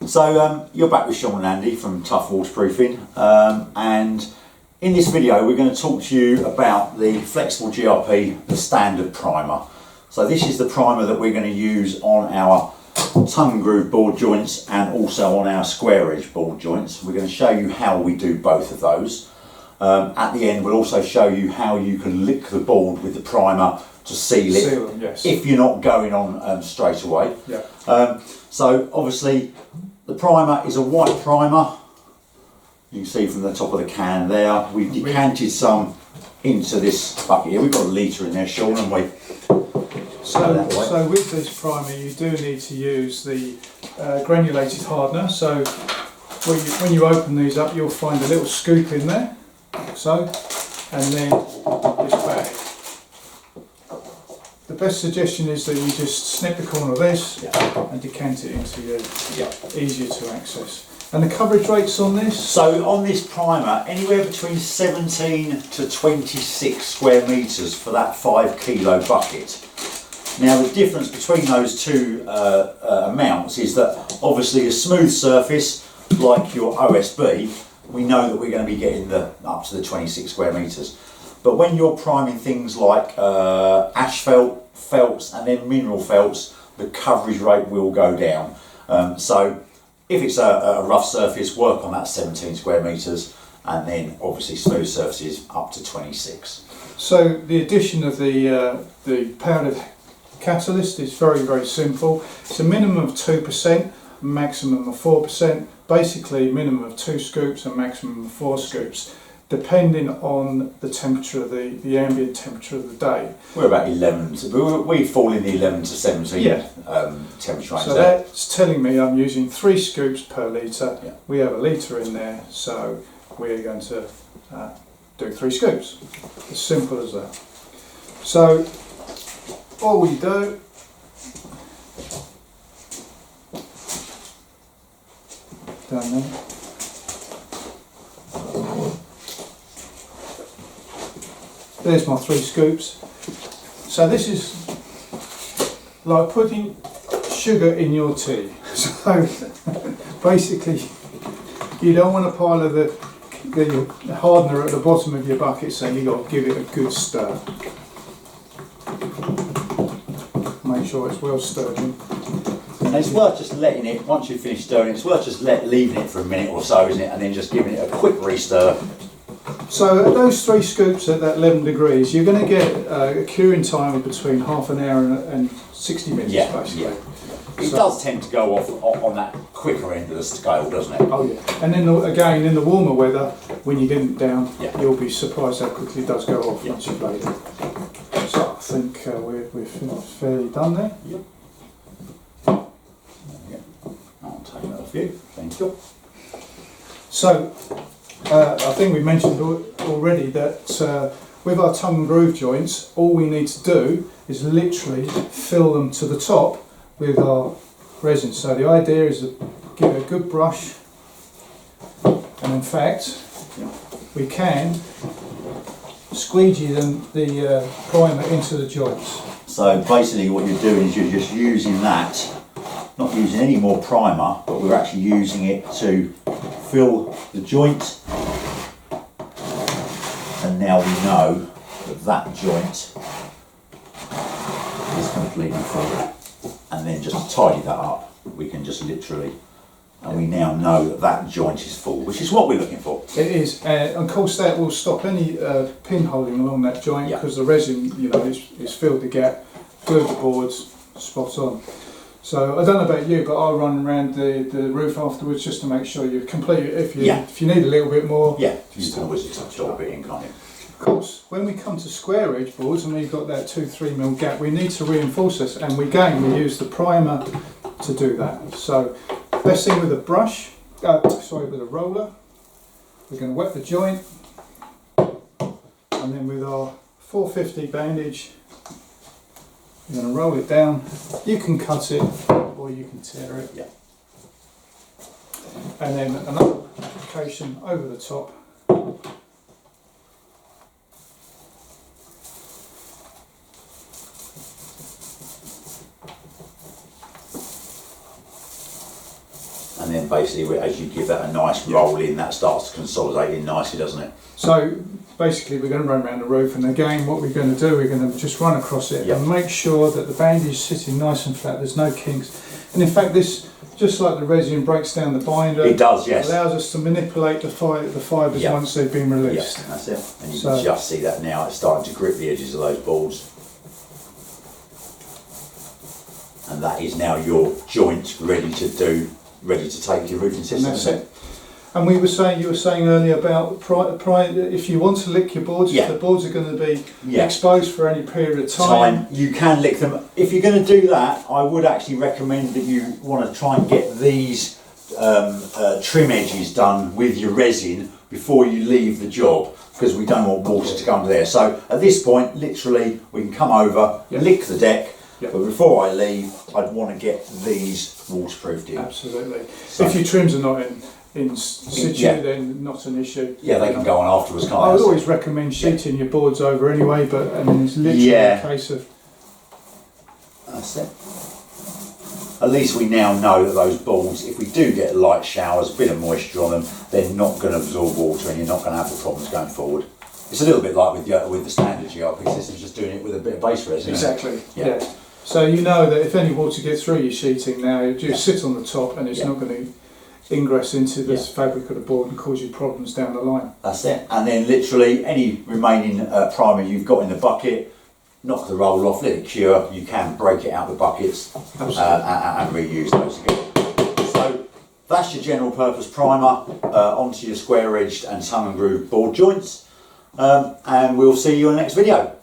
So you're back with Sean and Andy from Tough Waterproofing, and in this video we're going to talk to you about the Flexible GRP, the standard primer. So this is the primer that we're going to use on our tongue and groove board joints and also on our square edge board joints. We're going to show you how we do both of those. At the end we'll also show you how you can lick the board with the primer to seal it, them, yes. if you're not going on straight away. Yeah. So obviously the primer is a white primer. You can see from the top of the can there. We've decanted some into this bucket here. We've got a litre in there, Sean, haven't we? So with this primer you do need to use the granulated hardener. So when you open these up you'll find a little scoop in there, so, and then this bag. The best suggestion is that you just snip the corner of this and decant it into your easier to access. And the coverage rates on this? So on this primer, anywhere between 17 to 26 square metres for that 5 kilo bucket. Now the difference between those two amounts is that obviously a smooth surface like your OSB, we know that we're going to be getting up to the 26 square metres. But when you're priming things like asphalt, felts and then mineral felts, the coverage rate will go down. So if it's a rough surface, work on that 17 square metres, and then obviously smooth surfaces up to 26. So the addition of the powdered catalyst is very, very simple. It's a minimum of 2%, maximum of 4%, basically minimum of 2 scoops and maximum of 4 scoops, depending on the temperature of the ambient temperature of the day. We're about 11, we fall in the 11 to 17 temperature range. So that's telling me I'm using 3 scoops per litre. Yeah. We have a litre in there, so we're going to do 3 scoops. As simple as that. So all we do, down there. There's my 3 scoops. So this is like putting sugar in your tea. So basically you don't want a pile of the hardener at the bottom of your bucket, so you've got to give it a good stir. Make sure it's well stirred in. And it's worth just letting it, once you've finished stirring, it's worth just leaving it for a minute or so, isn't it? And then just giving it a quick re-stir. So at those 3 scoops at that 11 degrees, you're going to get a curing time of between half an hour and 60 minutes, basically. Yeah. It does tend to go off on that quicker end of the scale, doesn't it? Oh yeah. And then again, in the warmer weather, when you get it down, you'll be surprised how quickly it does go off once you've laid it. So I think we're fairly done there. Yep. I'll take that off you. Thank you. So I think we mentioned already that with our tongue and groove joints, all we need to do is literally fill them to the top with our resin. So the idea is to give it a good brush, and in fact we can squeegee the primer into the joints. So basically what you're doing is you're just using that, not using any more primer, but we're actually using it to fill the joint, and now we know that that joint is completely full. And then just to tidy that up, we can just literally, and we now know that that joint is full, which is what we're looking for. It is, and of course that will stop any pinholing along that joint, because the resin, is filled the gap, glued the boards, spot on. So I don't know about you, but I'll run around the roof afterwards just to make sure you're complete. If you need a little bit more, you can always just drop it in, can't you? Of course, when we come to square edge boards and we've got that 2-3mm gap, we need to reinforce this, and we use the primer to do that. So best thing with a brush, with a roller, we're going to wet the joint, and then with our 450 bandage we're going to roll it down. You can cut it or you can tear it. Yeah. And then another application over the top. And then basically, as you give that a nice roll in, that starts to consolidate in nicely, doesn't it? So basically we're going to run around the roof, and again what we're going to do, we're going to just run across it and make sure that the bandage is sitting nice and flat, there's no kinks. And in fact this, just like the resin breaks down the binder, it does, yes. Allows us to manipulate the fibres once they've been released. Yeah, that's it. And you can just see that now, it's starting to grip the edges of those boards. And that is now your joint ready to take your roofing system. And that's it. And you were saying earlier about if you want to lick your boards, if the boards are going to be exposed for any period of time, you can lick them. If you're going to do that, I would actually recommend that you want to try and get these trim edges done with your resin before you leave the job, because we don't want water to go under there. So at this point, literally, we can come over, lick the deck, but before I leave, I'd want to get these waterproofed in. Absolutely. So if your trims are not in situ, then not an issue. Yeah, they can go on afterwards, can't they? I would always recommend sheeting your boards over anyway, but I mean, it's literally a case of... That's it. At least we now know that those boards, if we do get light showers, a bit of moisture on them, they're not going to absorb water and you're not going to have the problems going forward. It's a little bit like with the standard GRP systems, just doing it with a bit of base resin. Exactly, yeah. So you know that if any water gets through your sheeting now, it just sits on the top and it's not going to ingress into this fabric of the board and cause you problems down the line. That's it. And then literally any remaining primer you've got in the bucket, knock the roll off, let it cure. You can break it out of the buckets and reuse those again. So that's your general purpose primer onto your square edged and tongue and groove board joints. And we'll see you in the next video.